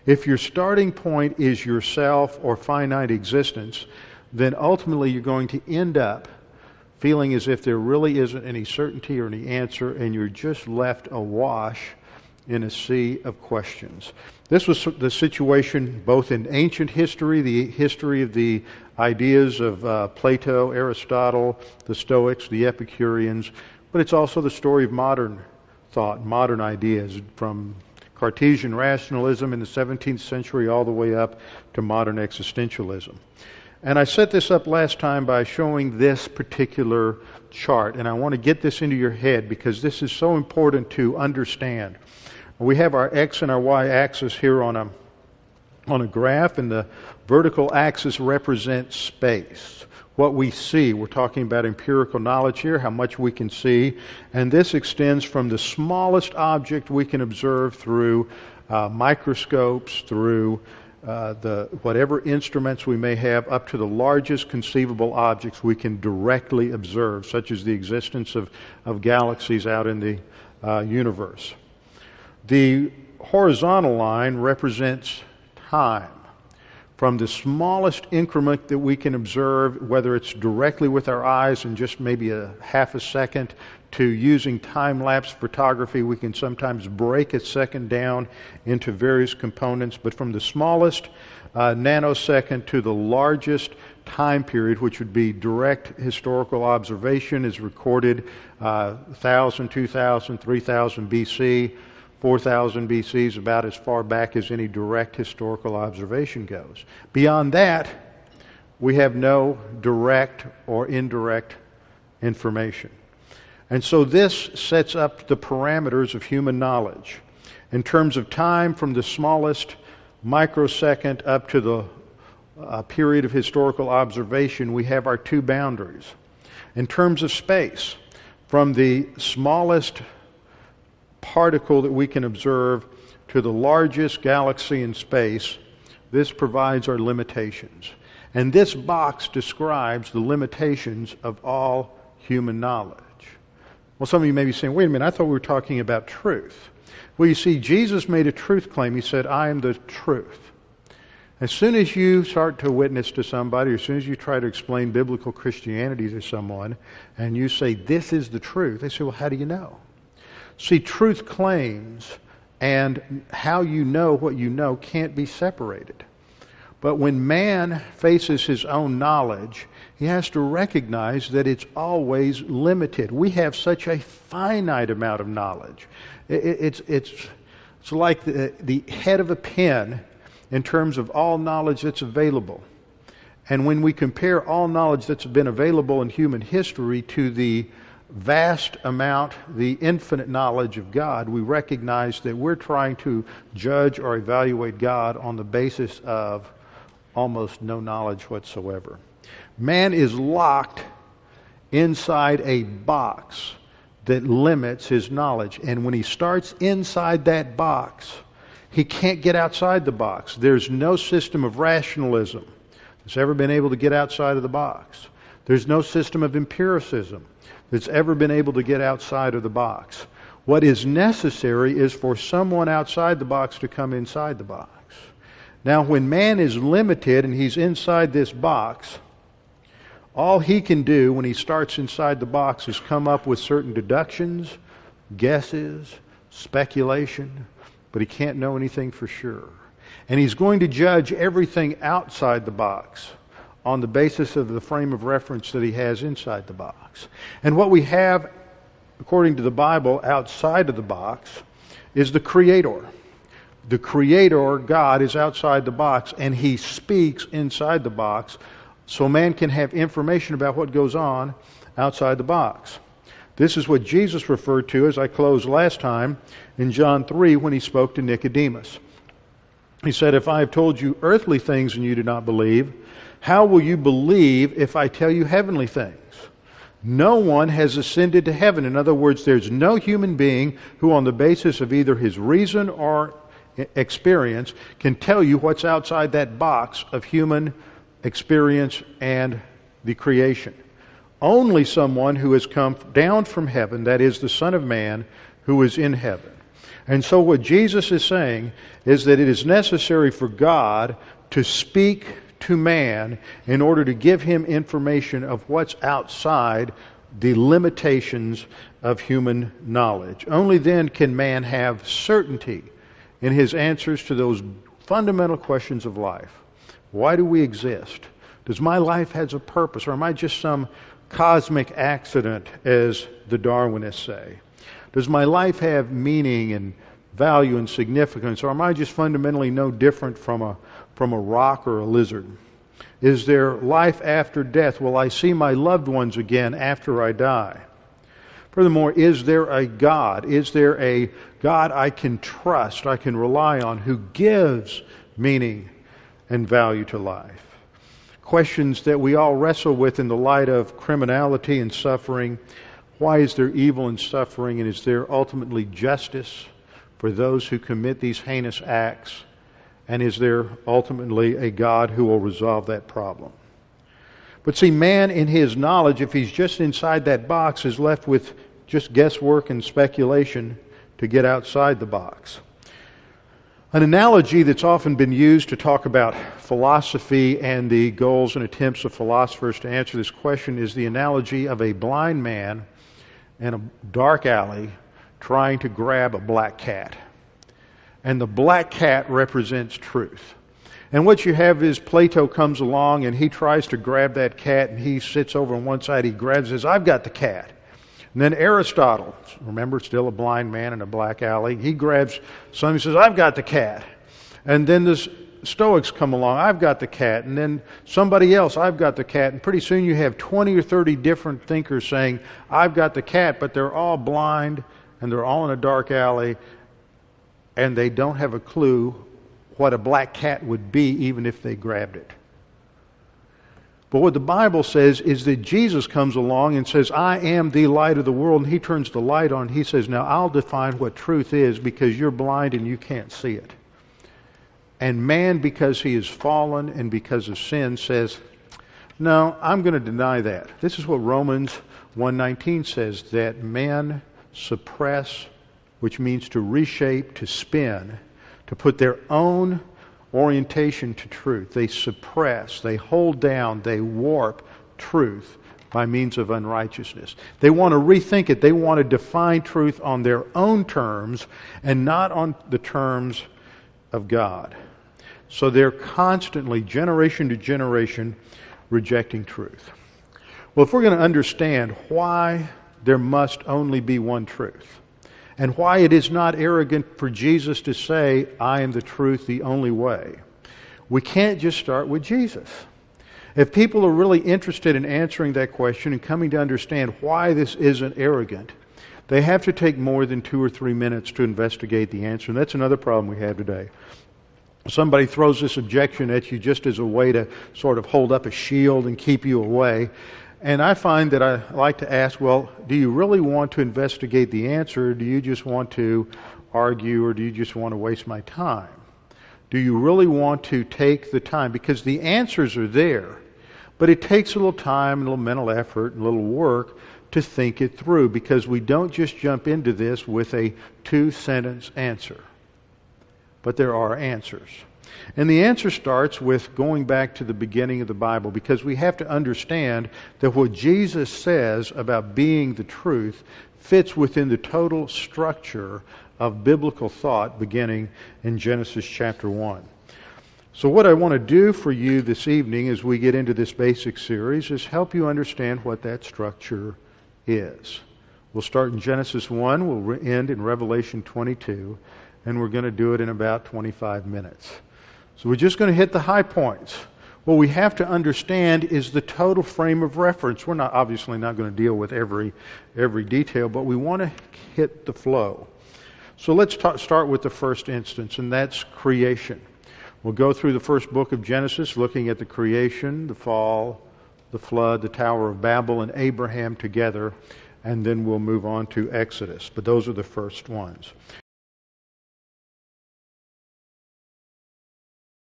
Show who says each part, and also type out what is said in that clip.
Speaker 1: If your starting point is yourself or finite existence, then ultimately you're going to end up feeling as if there really isn't any certainty or any answer, and you're just left awash in a sea of questions. This was the situation both in ancient history, the history of the ideas of Plato, Aristotle, the Stoics, the Epicureans, but it's also the story of modern thought, modern ideas, from Cartesian rationalism in the 17th century all the way up to modern existentialism. And I set this up last time by showing this particular chart, and I want to get this into your head because this is so important to understand. We have our X and our Y axis here on a graph, and the vertical axis represents space. What we see, we're talking about empirical knowledge here, how much we can see, and this extends from the smallest object we can observe through microscopes, through whatever instruments we may have, up to the largest conceivable objects we can directly observe, such as the existence of galaxies out in the universe. The horizontal line represents time. From the smallest increment that we can observe, whether it's directly with our eyes in just maybe a half a second, to using time-lapse photography, we can sometimes break a second down into various components. But from the smallest nanosecond to the largest time period, which would be direct historical observation, is recorded 1,000, 2,000, 3,000 BC. 4,000 BC is about as far back as any direct historical observation goes. Beyond that, we have no direct or indirect information. And so this sets up the parameters of human knowledge. In terms of time, from the smallest microsecond up to the period of historical observation, we have our two boundaries. In terms of space, from the smallest particle that we can observe to the largest galaxy in space, this provides our limitations. And this box describes the limitations of all human knowledge. Well, some of you may be saying, wait a minute, I thought we were talking about truth. Well, you see, Jesus made a truth claim. He said, I am the truth. As soon as you start to witness to somebody, or as soon as you try to explain biblical Christianity to someone, and you say, this is the truth, they say, well, how do you know? See, truth claims and how you know what you know can't be separated. But when man faces his own knowledge, he has to recognize that it's always limited. We have such a finite amount of knowledge. It's like the head of a pin in terms of all knowledge that's available. And when we compare all knowledge that's been available in human history to the vast amount, the infinite knowledge of God, we recognize that we're trying to judge or evaluate God on the basis of almost no knowledge whatsoever. Man is locked inside a box that limits his knowledge. And when he starts inside that box, he can't get outside the box. There's no system of rationalism that's ever been able to get outside of the box. There's no system of empiricism that's ever been able to get outside of the box. What is necessary is for someone outside the box to come inside the box. Now, when man is limited and he's inside this box, all he can do when he starts inside the box is come up with certain deductions, guesses, speculation, but he can't know anything for sure. And he's going to judge everything outside the box on the basis of the frame of reference that he has inside the box. And what we have, according to the Bible, outside of the box is the Creator. The Creator, God, is outside the box, and He speaks inside the box, so man can have information about what goes on outside the box. This is what Jesus referred to, as I closed last time, in John 3 when He spoke to Nicodemus. He said, if I have told you earthly things and you do not believe, how will you believe if I tell you heavenly things? No one has ascended to heaven. In other words, there's no human being who, on the basis of either his reason or experience, can tell you what's outside that box of human experience and the creation. Only someone who has come down from heaven, that is the Son of Man, who is in heaven. And so what Jesus is saying is that it is necessary for God to speak to man in order to give him information of what's outside the limitations of human knowledge. Only then can man have certainty in his answers to those fundamental questions of life. Why do we exist? Does my life have a purpose, or am I just some cosmic accident, as the Darwinists say? Does my life have meaning and value and significance, or am I just fundamentally no different from a rock or a lizard? Is there life after death? Will I see my loved ones again after I die? Furthermore, is there a God? Is there a God I can trust, I can rely on, who gives meaning and value to life? Questions that we all wrestle with in the light of criminality and suffering. Why is there evil and suffering, and is there ultimately justice for those who commit these heinous acts? And is there ultimately a God who will resolve that problem? But see, man in his knowledge, if he's just inside that box, is left with just guesswork and speculation to get outside the box. An analogy that's often been used to talk about philosophy and the goals and attempts of philosophers to answer this question is the analogy of a blind man in a dark alley trying to grab a black cat. And the black cat represents truth. And what you have is Plato comes along and he tries to grab that cat, and he sits over on one side, he grabs and says, "I've got the cat." And then Aristotle, remember, still a blind man in a black alley, he grabs something and says, "I've got the cat." And then the Stoics come along, "I've got the cat." And then somebody else, "I've got the cat." And pretty soon you have 20 or 30 different thinkers saying, "I've got the cat," but they're all blind and they're all in a dark alley, and they don't have a clue what a black cat would be even if they grabbed it. But what the Bible says is that Jesus comes along and says, "I am the light of the world," and he turns the light on. He says, "Now I'll define what truth is because you're blind and you can't see it." And man, because he is fallen and because of sin, says, "No, I'm going to deny that." This is what Romans 1:19 says, that men suppress, which means to reshape, to spin, to put their own orientation to truth. They suppress, they hold down, they warp truth by means of unrighteousness. They want to rethink it. They want to define truth on their own terms and not on the terms of God. So they're constantly, generation to generation, rejecting truth. Well, if we're going to understand why there must only be one truth, and why it is not arrogant for Jesus to say, "I am the truth, the only way," we can't just start with Jesus. If people are really interested in answering that question and coming to understand why this isn't arrogant, they have to take more than 2 or 3 minutes to investigate the answer. And that's another problem we have today. Somebody throws this objection at you just as a way to sort of hold up a shield and keep you away. And I find that I like to ask, well, do you really want to investigate the answer, or do you just want to argue, or do you just want to waste my time? Do you really want to take the time? Because the answers are there, but it takes a little time, and a little mental effort, and a little work to think it through, because we don't just jump into this with a 2-sentence answer. But there are answers. And the answer starts with going back to the beginning of the Bible, because we have to understand that what Jesus says about being the truth fits within the total structure of biblical thought beginning in Genesis chapter 1. So what I want to do for you this evening as we get into this basic series is help you understand what that structure is. We'll start in Genesis 1, we'll end in Revelation 22, and we're going to do it in about 25 minutes. So we're just going to hit the high points. What we have to understand is the total frame of reference. We're obviously not going to deal with every detail, but we want to hit the flow. So let's start with the first instance, and that's creation. We'll go through the first book of Genesis, looking at the creation, the fall, the flood, the Tower of Babel, and Abraham together, and then we'll move on to Exodus. But those are the first ones.